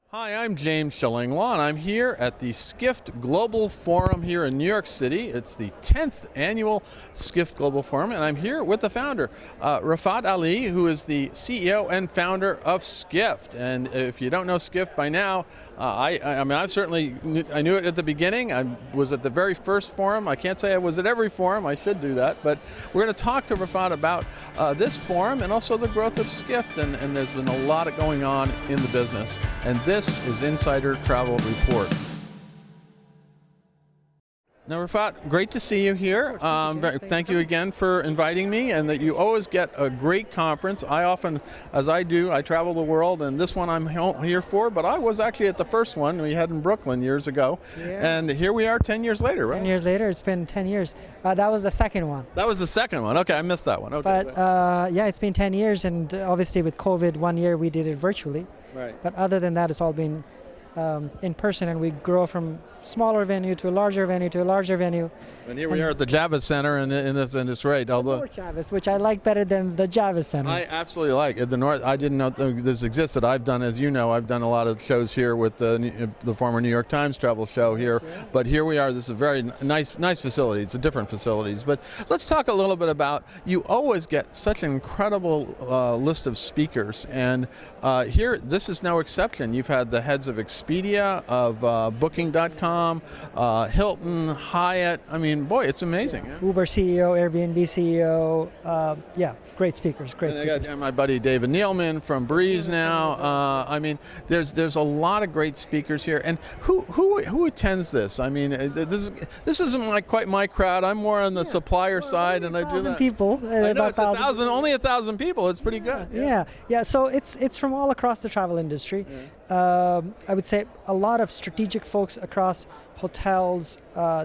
Hi, I'm James Shillinglaw, and I'm here at the Skift Global Forum here in New York City. It's the 10th annual Skift Global Forum, and I'm here with the founder, Rafat Ali, who is the CEO and founder of Skift. And if you don't know Skift by now, I knew it at the beginning. I was at the very first forum. I can't say I was at every forum. I should do that. But we're going to talk to Rafat about this forum and also the growth of Skift. And there's been a lot going on in the business. And this is Insider Travel Report. Now, Rafat, great to see you here. Thank you again for inviting me, and that you always get a great conference. I often, as I do, I travel the world, and this one I'm here for, but I was actually at the first one we had in Brooklyn years ago, and here we are 10 years later, right? 10 years later, it's been 10 years. That was the second one. That was the second one. Okay, I missed that one. Okay. But yeah, it's been 10 years, and obviously with COVID, 1 year we did it virtually. Right. But other than that, it's all been in person, and we grow from smaller venue to a larger venue to a larger venue. And here we are at the Javits Center in this rate. Although North Javits, which I like better than the Javits Center. I absolutely like it. The North. I didn't know this existed. I've done, as you know, I've done a lot of shows here with the former New York Times travel show here. But here we are. This is a very nice facility. It's a different facilities. But let's talk a little bit about. You always get such an incredible list of speakers, and here this is no exception. You've had the heads of Expedia, of Booking.com. Hilton, Hyatt. I mean, boy, it's amazing. Yeah? Uber CEO, Airbnb CEO. Yeah, great speakers. I got my buddy David Nealman from Breeze now. I mean, there's a lot of great speakers here. And who attends this? I mean, this isn't quite my crowd. I'm more on the supplier side, and I do that. People. I know, it's 1,000. Only 1,000 people. It's pretty good. Yeah. So it's from all across the travel industry. I would say a lot of strategic folks across hotels,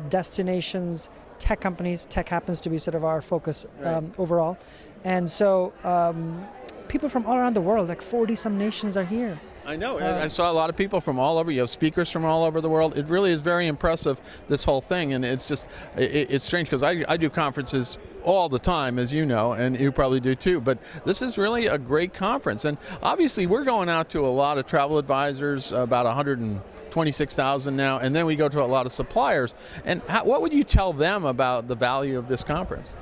destinations, tech companies. Tech happens to be sort of our focus overall. And so people from all around the world, like 40-some nations are here. I know. I saw a lot of people from all over. You have speakers from all over the world. It really is very impressive, this whole thing. And it's just, it's strange because I do conferences all the time, as you know, and you probably do too. But this is really a great conference. And obviously, we're going out to a lot of travel advisors, about 126,000 now, and then we go to a lot of suppliers. And what would you tell them about the value of this conference?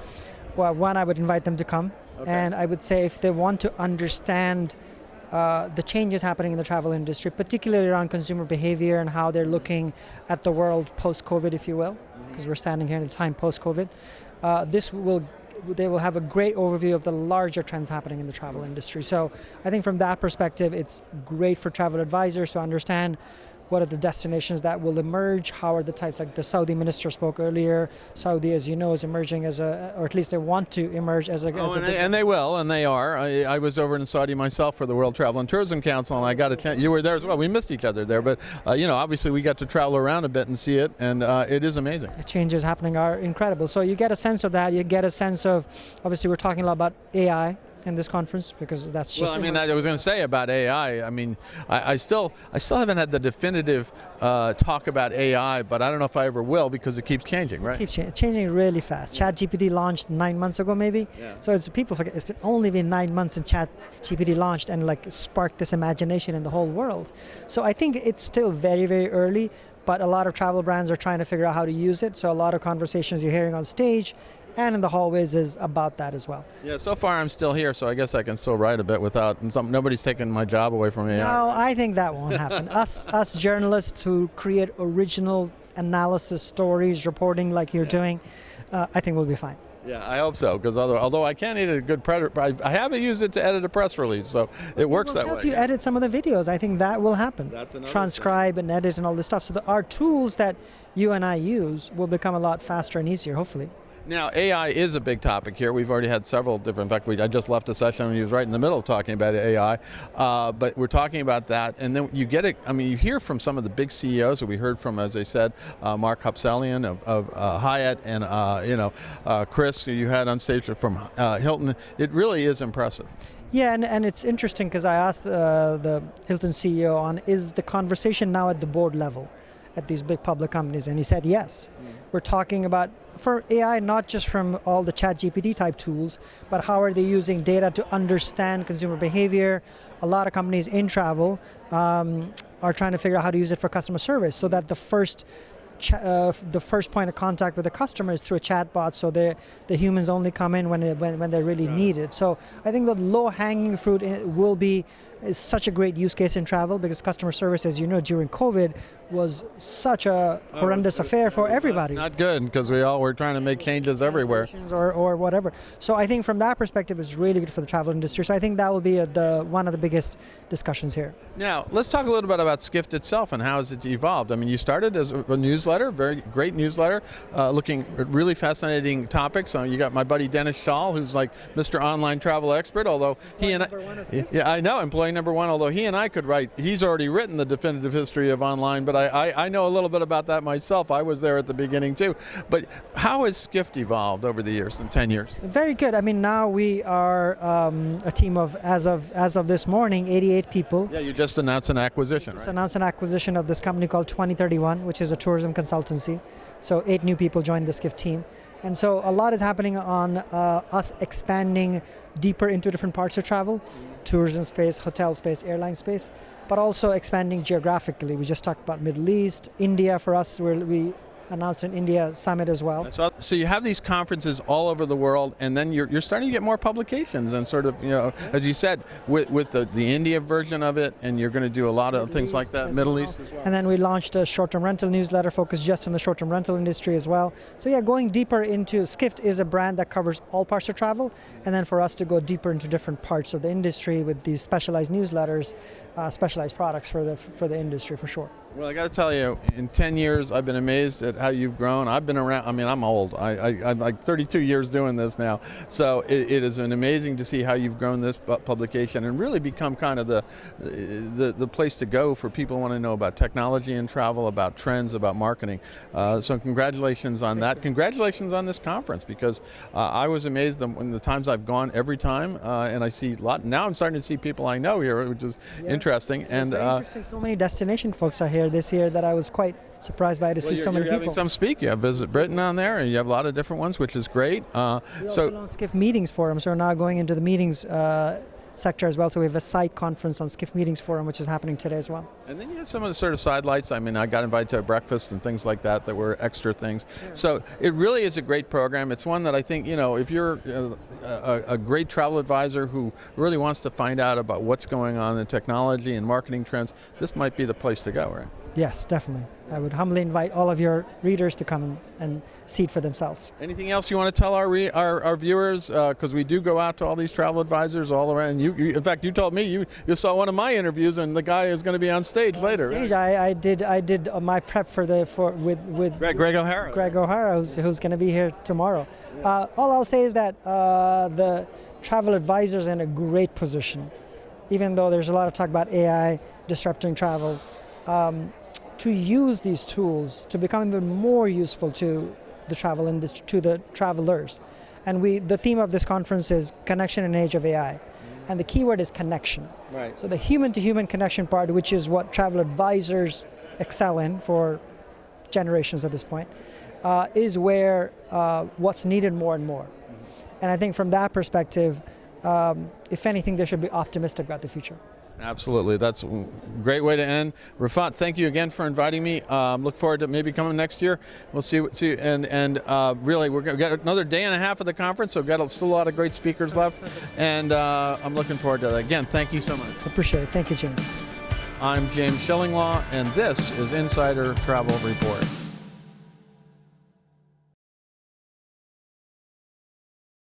Well, one, I would invite them to come. Okay. And I would say if they want to understand the changes happening in the travel industry, particularly around consumer behavior and how they're looking at the world post-COVID, if you will, because we're standing here in a time post-COVID, they will have a great overview of the larger trends happening in the travel industry. So I think from that perspective, it's great for travel advisors to understand what are the destinations that will emerge, how are the types, like the Saudi minister spoke earlier. Saudi, as you know, is emerging as or at least they want to emerge as a and they will, and they are. I was over in Saudi myself for the World Travel and Tourism Council, and I got a chance. You were there as well. We missed each other there, but obviously we got to travel around a bit and see it, and it is amazing. The changes happening are incredible. So you get a sense of that. You get a sense of, obviously we're talking a lot about AI in this conference, because that's just... Well, I was going to say about AI, I mean, I still haven't had the definitive talk about AI, but I don't know if I ever will, because it keeps changing, right? It keeps changing really fast. ChatGPT launched 9 months ago, maybe. Yeah. So people forget, it's only been 9 months since ChatGPT launched and sparked this imagination in the whole world. So I think it's still very, very early, but a lot of travel brands are trying to figure out how to use it. So a lot of conversations you're hearing on stage and in the hallways is about that as well. Yeah, so far I'm still here, so I guess I can still write a bit without, nobody's taking my job away from me. No, I think that won't happen. us journalists who create original analysis stories, reporting like you're doing, I think we'll be fine. Yeah, I hope so, because although I can't edit a good I haven't used it to edit a press release, so it works that way. Help you edit some of the videos. I think that will happen. That's another transcribe thing. And edit and all this stuff. So our tools that you and I use will become a lot faster and easier, hopefully. Now, AI is a big topic here. We've already had several different, in fact, I just left a session and he was right in the middle of talking about AI, but we're talking about that, and then you get it, you hear from some of the big CEOs that we heard from, as I said, Mark Hopsalian of Hyatt, and Chris, who you had on stage from Hilton. It really is impressive. Yeah, and it's interesting because I asked the Hilton CEO is the conversation now at the board level at these big public companies, and he said yes. We're talking about, for AI, not just from all the ChatGPT type tools, but how are they using data to understand consumer behavior. A lot of companies in travel are trying to figure out how to use it for customer service, so that the first point of contact with the customer is through a chatbot, so the humans only come in when they're really needed. So I think the low-hanging fruit is such a great use case in travel, because customer service, as you know, during COVID was such a horrendous affair for everybody. Not good, because we all were trying to make changes everywhere. Or whatever. So I think from that perspective, it's really good for the travel industry. So I think that will be one of the biggest discussions here. Now, let's talk a little bit about Skift itself and how has it evolved. I mean, you started as a newsletter, very great newsletter, looking at really fascinating topics. You got my buddy Dennis Schall, who's like Mr. Online Travel Expert, although I know, employee number one, although he and I could write, he's already written the definitive history of online, but I know a little bit about that myself. I was there at the beginning too. But how has Skift evolved over the years, in 10 years? Very good. I mean, now we are a team of, as of this morning, 88 people. Yeah, you just announced an acquisition, right? Just announced an acquisition of this company called 2031, which is a tourism consultancy. So 8 new people joined the Skift team. And so a lot is happening on us expanding deeper into different parts of travel, tourism space, hotel space, airline space, but also expanding geographically. We just talked about Middle East, India for us, where we announced an India summit as well. So you have these conferences all over the world, and then you're starting to get more publications, and sort of, as you said, with the India version of it, and you're going to do a lot of things like that, Middle East as well. And then we launched a short-term rental newsletter focused just on the short-term rental industry as well. So yeah, going deeper into, Skift is a brand that covers all parts of travel, and then for us to go deeper into different parts of the industry with these specialized newsletters, specialized products for the industry, for sure. Well, I got to tell you, in 10 years, I've been amazed at how you've grown. I've been around, I mean, I'm old. I'm like 32 years doing this now. So it is amazing to see how you've grown this publication and really become kind of the place to go for people who want to know about technology and travel, about trends, about marketing. So congratulations on that. Congratulations on this conference, because I was amazed when the times I've gone every time, and I see a lot. Now I'm starting to see people I know here, which is interesting. And interesting. So many destination folks are here this year that I was quite surprised by to see so many people. You're having some speak. You have Visit Britain on there, and you have a lot of different ones, which is great. We also launched Skift Meetings Forum, so we're now going into the meetings sector as well. So we have a site conference on Skift Meetings Forum, which is happening today as well. And then you have some of the sort of sidelights. I mean, I got invited to a breakfast and things like that were extra things. Yeah. So it really is a great program. It's one that I think, if you're a great travel advisor who really wants to find out about what's going on in technology and marketing trends, this might be the place to go, right? Yes, definitely. I would humbly invite all of your readers to come and see it for themselves. Anything else you want to tell our viewers? Because we do go out to all these travel advisors all around. You in fact, you told me you saw one of my interviews, and the guy is going to be on stage later. Right? I did my prep with Greg O'Hara. Greg O'Hara, who's going to be here tomorrow. Yeah. All I'll say is that the travel advisors are in a great position, even though there's a lot of talk about AI disrupting travel. To use these tools to become even more useful to the travel industry, to the travelers. And the theme of this conference is connection in an age of AI. And the key word is connection. Right. So the human-to-human connection part, which is what travel advisors excel in for generations at this point, is where what's needed more and more. And I think from that perspective, if anything, they should be optimistic about the future. Absolutely. That's a great way to end. Rafat, thank you again for inviting me. Look forward to maybe coming next year. We'll see. And really, we're going to get another day and a half of the conference, so we've got still a lot of great speakers left. And I'm looking forward to that. Again, thank you so much. Appreciate it. Thank you, James. I'm James Shillinglaw, and this is Insider Travel Report.